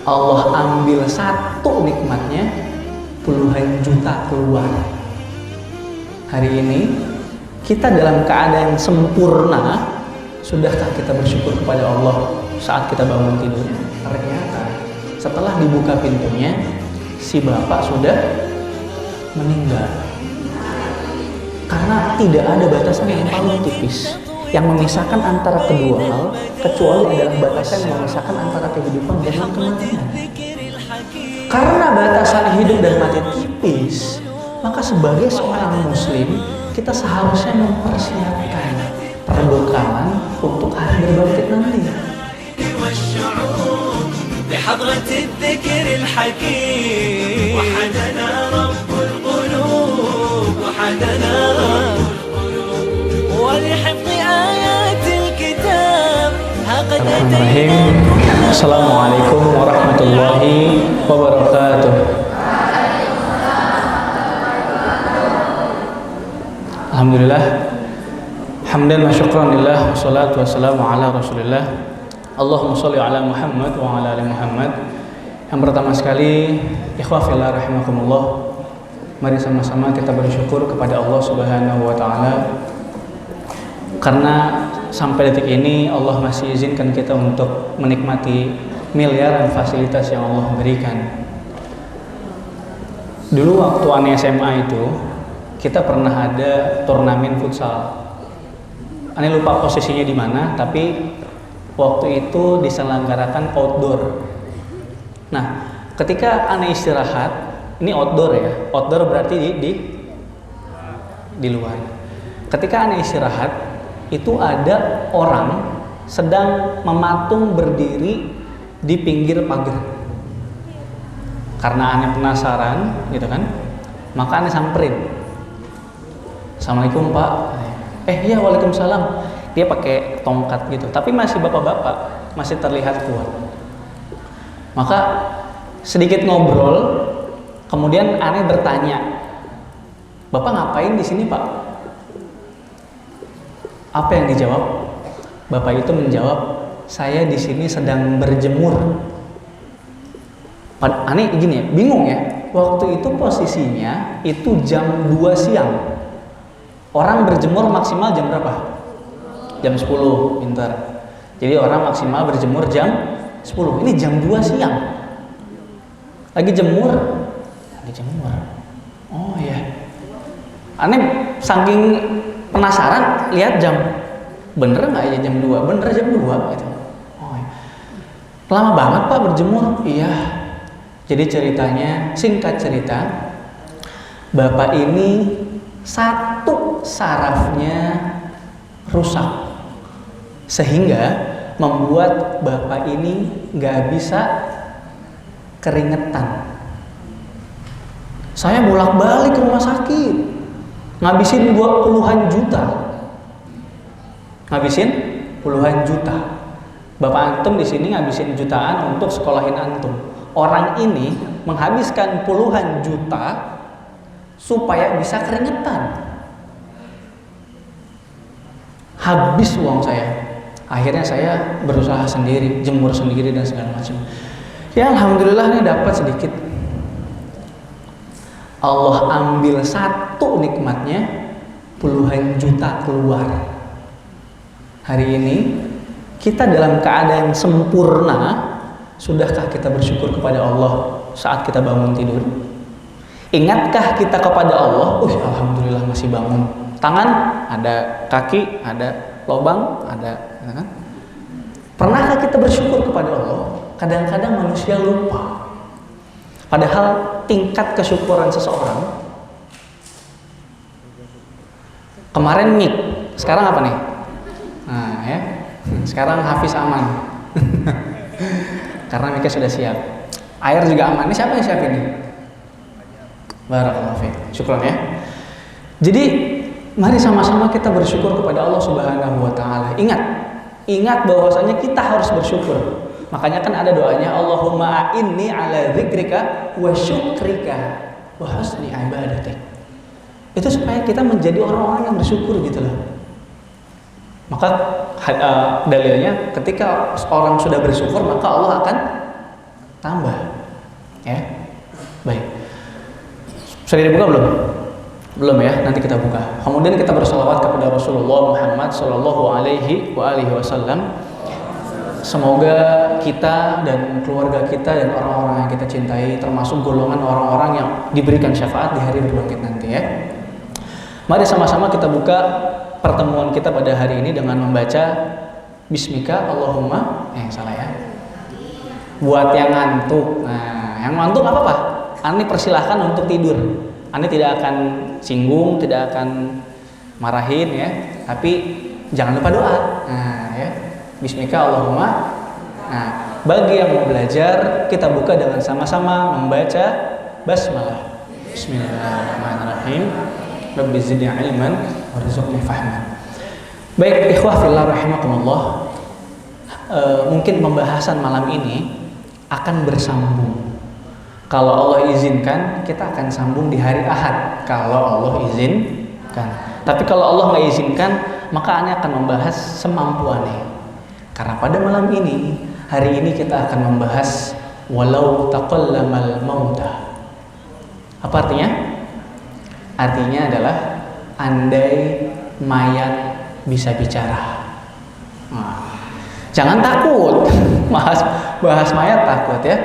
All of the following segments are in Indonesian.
Allah ambil satu nikmatnya, puluhan juta keluar. Hari ini kita dalam keadaan sempurna. Sudahkah kita bersyukur kepada Allah saat kita bangun tidur? Ternyata setelah dibuka pintunya, si bapak sudah meninggal. Karena tidak ada batasan yang paling tipis yang memisahkan antara kedua hal, kecuali adalah batasan yang memisahkan antara kehidupan dan kematian. Karena batasan hidup dan mati tipis, maka sebagai seorang muslim, kita seharusnya mempersiapkan perbekalan untuk hari berbangkit nanti. Bismillahirrahmanirrahim. Assalamualaikum warahmatullahi wabarakatuh. Alhamdulillah, hamdan wa syukran lillah, wassalatu wassalamu ala rasulillah. Allahumma sholli ala Muhammad wa ala ali Muhammad. Yang pertama sekali, ikhwah fillah rahimakumullah, mari sama-sama kita bersyukur kepada Allah Subhanahu wa taala karena sampai detik ini Allah masih izinkan kita untuk menikmati miliaran fasilitas yang Allah berikan. Dulu waktu Ane SMA itu, kita pernah ada turnamen futsal. Ane lupa posisinya di mana, tapi waktu itu diselenggarakan outdoor. Nah, ketika Ane istirahat, ini outdoor ya, outdoor berarti di luar. Ketika Ane istirahat, itu ada orang sedang mematung berdiri di pinggir pagar. Karena Ane penasaran, gitu kan, maka Ane samperin. Assalamualaikum Pak. Iya waalaikumsalam. Dia pakai tongkat gitu, tapi masih bapak-bapak, masih terlihat kuat. Maka sedikit ngobrol, kemudian Ane bertanya, Bapak ngapain di sini Pak? Apa yang dijawab? Bapak itu menjawab, saya di sini sedang berjemur. Ane gini ya, bingung ya. Waktu itu posisinya itu jam 2 siang. Orang berjemur maksimal jam berapa? Jam 10, pintar. Jadi orang maksimal berjemur jam 10. Ini jam 2 siang. Lagi jemur. Oh iya. Ane saking penasaran, lihat jam. Bener nggak ya jam 2? Bener jam 2 gitu. Oh iya. Lama banget Pak berjemur? Iya. Jadi ceritanya, singkat cerita, Bapak ini satu sarafnya rusak, sehingga membuat Bapak ini nggak bisa keringetan. Saya bolak-balik ke rumah sakit, ngabisin puluhan juta. Bapak antum di sini ngabisin jutaan untuk sekolahin antum. Orang ini menghabiskan puluhan juta supaya bisa keringetan. Habis uang saya. Akhirnya saya berusaha sendiri, jemur sendiri dan segala macam. Ya alhamdulillah ini dapat sedikit. Allah ambil satu nikmatnya, puluhan juta keluar. Hari ini kita dalam keadaan sempurna. Sudahkah kita bersyukur kepada Allah saat kita bangun tidur? Ingatkah kita kepada Allah? Alhamdulillah masih bangun. Tangan ada, kaki ada, lubang ada, kan? Pernahkah kita bersyukur kepada Allah? Kadang-kadang manusia lupa. Padahal tingkat kesyukuran seseorang, kemarin mik, sekarang apa nih? Nah ya, sekarang Hafiz aman. Karena miknya sudah siap. Air juga aman. Ini siapa yang siap ini? Barakallahu fiik. Syukran ya. Jadi mari sama-sama kita bersyukur kepada Allah Subhanahu wa taala. Ingat bahwasanya kita harus bersyukur. Makanya kan ada doanya, Allahumma a'inni ala dzikrika wa syukrika wa husni ibadatik. Itu supaya kita menjadi orang-orang yang bersyukur gitu loh. Maka dalilnya ketika orang sudah bersyukur, maka Allah akan tambah. Ya. Baik. Sudah dibuka belum? Belum ya, nanti kita buka. Kemudian kita bersalawat kepada Rasulullah Muhammad sallallahu alaihi wasallam. Semoga kita dan keluarga kita dan orang-orang yang kita cintai termasuk golongan orang-orang yang diberikan syafaat di hari berbangkit nanti ya. Mari sama-sama kita buka pertemuan kita pada hari ini dengan membaca Bismika Allahumma salah ya. Buat yang ngantuk. Nah, yang ngantuk apa apa? Ani persilahkan untuk tidur. Ani tidak akan singgung, tidak akan marahin ya, tapi jangan lupa doa. Nah, ya. Bismika Allahumma. Nah, bagi yang mau belajar, kita buka dengan sama-sama membaca basmalah. Bismillahirrahmanirrahim. Rabbi zidni ilman warzuqni fahman. Baik, ikhwah fillah rahimakumullah. Mungkin pembahasan malam ini akan bersambung. Kalau Allah izinkan, kita akan sambung di hari Ahad. Kalau Allah izinkan. Tapi kalau Allah nggak izinkan, maka Anda akan membahas semampu Anda. Karena pada malam ini, hari ini kita akan membahas walau taqallamal mauta. Apa artinya? Artinya adalah andai mayat bisa bicara. Nah, jangan takut, bahas mayat takut ya.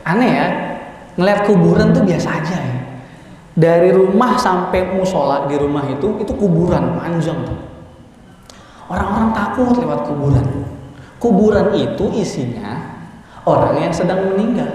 Aneh ya, ngeliat kuburan tuh biasa aja ya. Dari rumah sampai musola di rumah itu kuburan panjang tuh. Orang-orang takut lewat kuburan. Kuburan itu isinya orang yang sedang meninggal.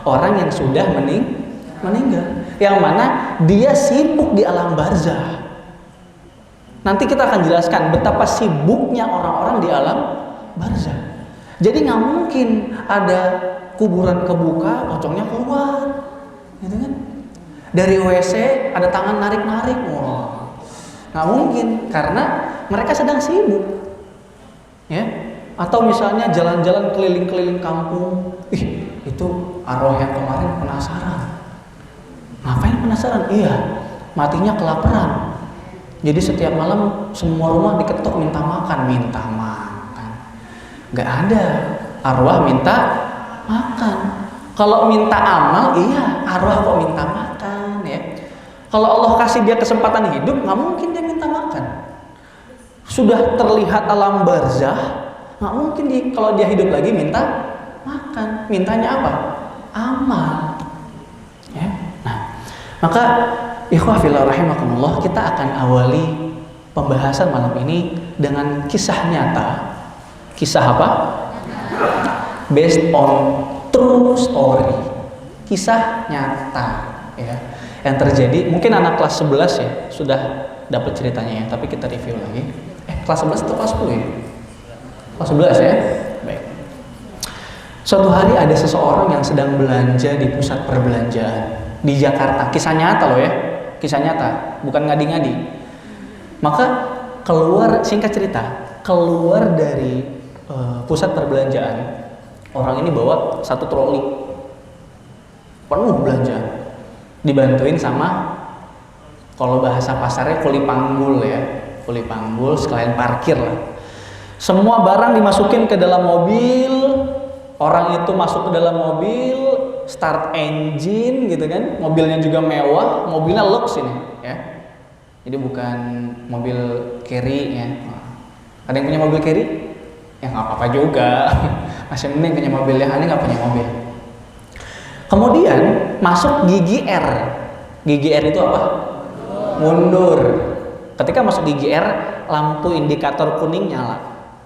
Orang yang sudah meninggal. Yang mana dia sibuk di alam barzah. Nanti kita akan jelaskan betapa sibuknya orang-orang di alam barzah. Jadi nggak mungkin ada kuburan kebuka, pocongnya keluar, gitu kan? Dari WC ada tangan narik-narik, wah, nggak mungkin karena mereka sedang sibuk. Ya, atau misalnya jalan-jalan keliling-keliling kampung, itu arwah yang kemarin penasaran. Ngapain penasaran? Iya, matinya kelaparan. Jadi setiap malam semua rumah diketok minta makan. Gak ada arwah minta makan. Kalau minta amal, iya, arwah kok minta makan ya. Kalau Allah kasih dia kesempatan hidup, nggak mungkin dia minta makan. Sudah terlihat alam barzah, nggak mungkin kalau dia hidup lagi minta makan. Mintanya apa? Amal. Ya. Nah, maka ikhwah fillah rahimakumullah, kita akan awali pembahasan malam ini dengan kisah nyata. Kisah apa? Based on true story. Kisah nyata ya. Yang terjadi, mungkin anak kelas 11 ya sudah dapat ceritanya ya, tapi kita review lagi. Kelas 11 atau kelas 10 ya? Kelas 11 ya? Baik. Suatu hari ada seseorang yang sedang belanja di pusat perbelanjaan di Jakarta. Kisah nyata loh ya. Kisah nyata, bukan ngadi-ngadi. Maka singkat cerita, keluar dari pusat perbelanjaan, orang ini bawa satu troli penuh belanjaan, dibantuin sama, kalau bahasa pasarnya kuli panggul ya, kuli panggul sekalian parkir lah. Semua barang dimasukin ke dalam mobil, orang itu masuk ke dalam mobil, start engine gitu kan, mobilnya juga mewah, mobilnya lux ini ya, jadi bukan mobil carry ya. Ada yang punya mobil carry? Ya nggak apa-apa juga, masih mending punya mobil ya, ini nggak punya mobil. Kemudian masuk gigi R. Gigi R itu apa? Mundur. Ketika masuk gigi R, lampu indikator kuning nyala,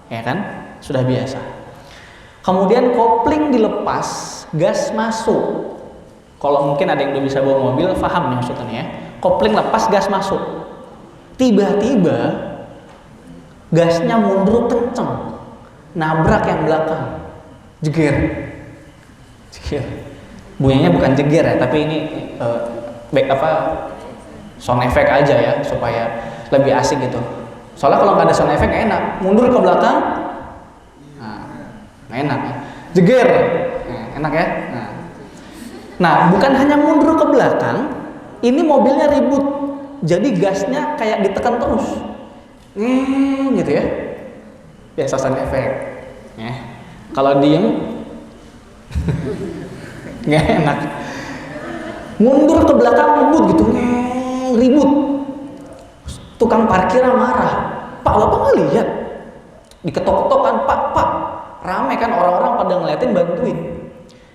ya kan? Sudah biasa. Kemudian kopling dilepas, gas masuk. Kalau mungkin ada yang udah bisa bawa mobil, paham nih maksudnya ya. Kopling lepas, gas masuk. Tiba-tiba gasnya mundur kenceng, nabrak yang belakang, jeger. Bunyinya bukan jeger ya, tapi ini sound effect aja ya, supaya lebih asik gitu. Soalnya kalau nggak ada sound effect nggak enak, mundur ke belakang, nggak enak ya. Jeger, enak ya. Nah, bukan hanya mundur ke belakang, ini mobilnya ribut, jadi gasnya kayak ditekan terus, gitu ya. Biasa sound effect. Ya. Kalau diem, Nggak enak. Mundur ke belakang ngebut gitu, ribut. Tukang parkir marah. Pak, bapak nggak lihat? Diketok-ketok kan, pak. Rame kan orang-orang pada ngeliatin, bantuin.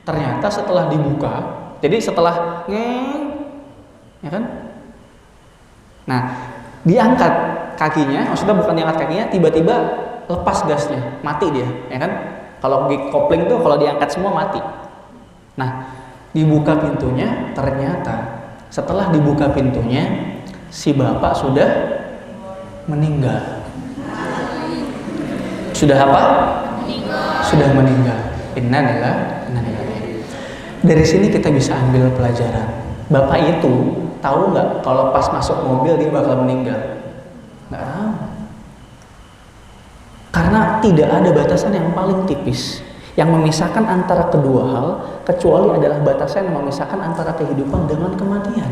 Ternyata setelah dibuka, jadi setelah ya kan? Nah, diangkat kakinya, maksudnya bukan diangkat kakinya, tiba-tiba lepas gasnya, mati dia, ya kan? Kalau kopling tuh kalau diangkat semua mati. Nah, dibuka pintunya, ternyata setelah dibuka pintunya, si bapak sudah meninggal. Sudah apa? Sudah meninggal. Innalillahi. Dari sini kita bisa ambil pelajaran. Bapak itu tahu nggak kalau pas masuk mobil dia bakal meninggal? Nggak tahu. Karena tidak ada batasan yang paling tipis yang memisahkan antara kedua hal, kecuali adalah batasan yang memisahkan antara kehidupan dengan kematian.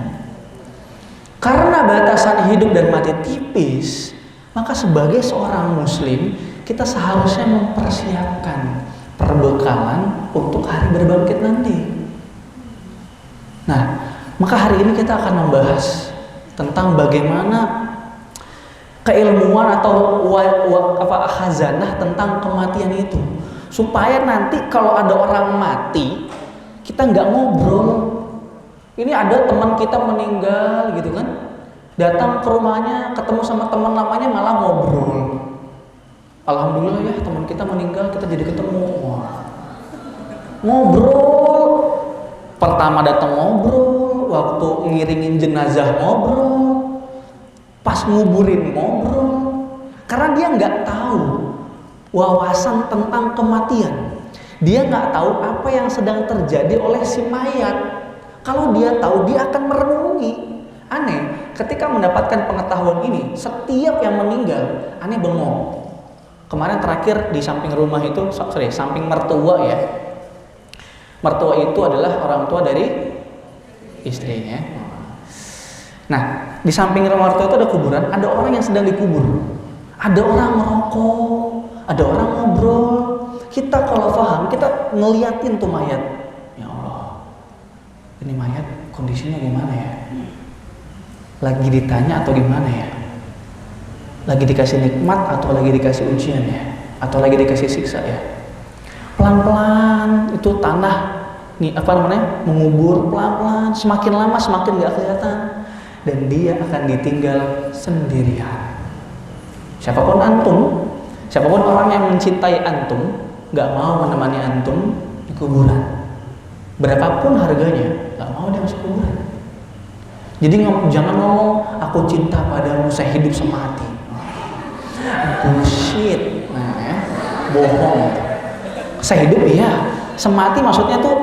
Karena batasan hidup dan mati tipis, maka sebagai seorang muslim kita seharusnya mempersiapkan perbekalan untuk hari berbangkit nanti. Nah, maka hari ini kita akan membahas tentang bagaimana keilmuan atau khazanah tentang kematian itu, supaya nanti kalau ada orang mati kita nggak ngobrol. Ini ada teman kita meninggal gitu kan, datang ke rumahnya ketemu sama teman lamanya malah ngobrol. Alhamdulillah ya teman kita meninggal, kita jadi ketemu. Ngobrol. Pertama datang ngobrol, waktu ngiringin jenazah ngobrol, pas nguburin ngobrol. Karena dia nggak tahu wawasan tentang kematian. Dia nggak tahu apa yang sedang terjadi oleh si mayat. Kalau dia tahu, dia akan merenungi. Aneh, ketika mendapatkan pengetahuan ini, setiap yang meninggal, aneh bengong. Kemarin terakhir di samping rumah itu, samping mertua ya. Mertua itu adalah orang tua dari istrinya. Nah, di samping rumah mertua itu ada kuburan, ada orang yang sedang dikubur. Ada orang merokok, ada orang ngobrol. Kita kalau paham, kita ngeliatin tuh mayat. Ya Allah, ini mayat kondisinya gimana ya? Lagi ditanya atau gimana ya? Lagi dikasih nikmat atau lagi dikasih ujian ya? Atau lagi dikasih siksa ya? Pelan-pelan itu tanah nih mengubur pelan-pelan, semakin lama semakin gak kelihatan, dan dia akan ditinggal sendirian. Siapapun antum, siapapun orang yang mencintai antum, gak mau menemani antum di kuburan. Berapapun harganya, gak mau dia masuk kuburan. Jadi jangan ngomong aku cinta padamu saya hidup semati. Bullshit. Nah, ya. Bohong. Saya hidup iya, semati maksudnya tuh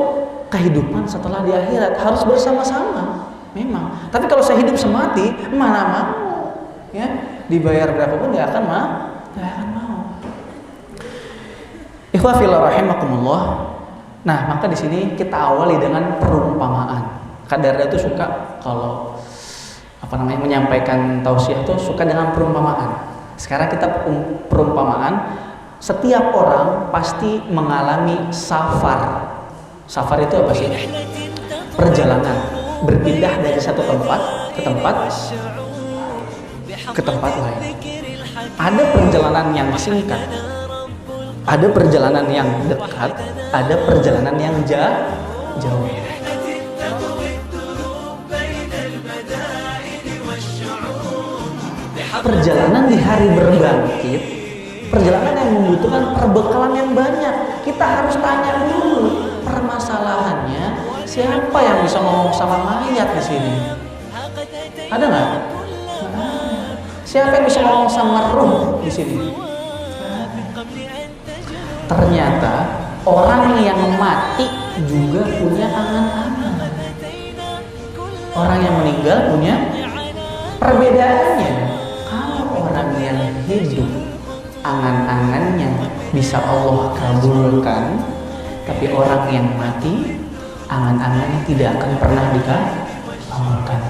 kehidupan setelah di akhirat harus bersama-sama. Memang. Tapi kalau saya hidup semati, mana mau? Ya, dibayar berapapun nggak akan mau. Ikhwah fillah rahimakumullah. Nah, maka di sini kita awali dengan perumpamaan. Kadarda itu suka kalau menyampaikan tausiah itu suka dengan perumpamaan. Sekarang kita perumpamaan. Setiap orang pasti mengalami safar. Safar itu apa sih? Perjalanan, berpindah dari satu tempat ke tempat lain. Ada perjalanan yang singkat, ada perjalanan yang dekat, ada perjalanan yang jauh. Perjalanan di hari berbangkit, perjalanan yang membutuhkan perbekalan yang banyak. Kita harus tanya dulu permasalahannya, siapa yang bisa ngomong sama mayat di sini? Ada nggak? Siapa yang bisa ngomong sama ruh di sini? Ternyata orang yang mati juga punya angan-angan. Orang yang meninggal punya perbedaannya. Orang yang hidup angan-angannya bisa Allah kabulkan, tapi orang yang mati angan-angannya tidak akan pernah dikabulkan.